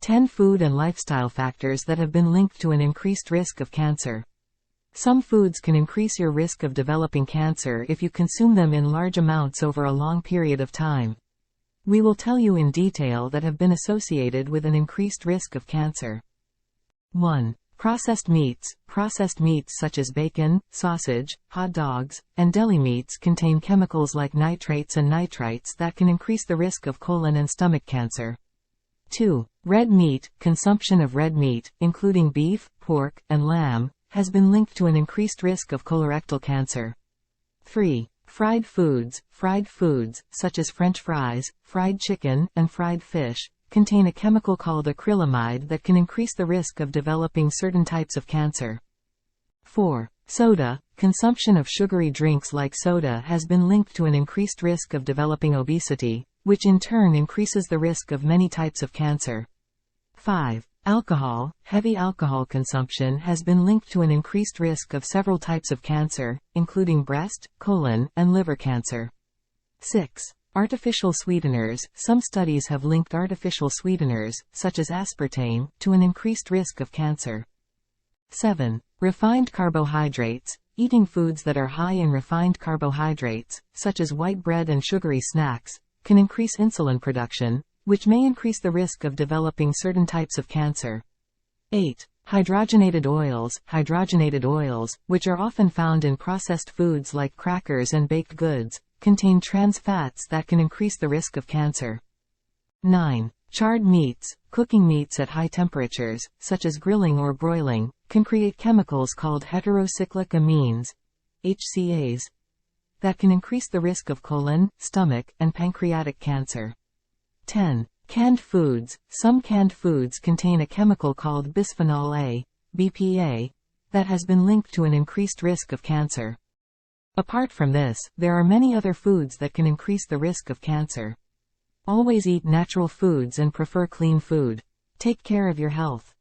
10 food and lifestyle factors that have been linked to an increased risk of cancer. Some foods can increase your risk of developing cancer if you consume them in large amounts over a long period of time. We will tell you in detail that have been associated with an increased risk of cancer. 1. Processed meats. Processed meats such as bacon, sausage, hot dogs, and deli meats contain chemicals like nitrates and nitrites that can increase the risk of colon and stomach cancer. 2. Red meat. Consumption of red meat, including beef, pork, and lamb, has been linked to an increased risk of colorectal cancer. 3. Fried foods. Fried foods, such as French fries, fried chicken, and fried fish, contain a chemical called acrylamide that can increase the risk of developing certain types of cancer. 4. Soda. Consumption of sugary drinks like soda has been linked to an increased risk of developing obesity, which in turn increases the risk of many types of cancer. 5. Alcohol. Heavy alcohol consumption has been linked to an increased risk of several types of cancer, including breast, colon, and liver cancer. 6. Artificial sweeteners. Some studies have linked artificial sweeteners, such as aspartame, to an increased risk of cancer. 7. Refined carbohydrates. Eating foods that are high in refined carbohydrates, such as white bread and sugary snacks, can increase insulin production, which may increase the risk of developing certain types of cancer. 8. Hydrogenated oils. Hydrogenated oils, which are often found in processed foods like crackers and baked goods, contain trans fats that can increase the risk of cancer. 9. Charred meats. Cooking meats at high temperatures, such as grilling or broiling, can create chemicals called heterocyclic amines, HCAs, that can increase the risk of colon, stomach, and pancreatic cancer. 10. Canned foods. Some canned foods contain a chemical called bisphenol A, BPA, that has been linked to an increased risk of cancer. Apart from this, there are many other foods that can increase the risk of cancer. Always eat natural foods and prefer clean food. Take care of your health.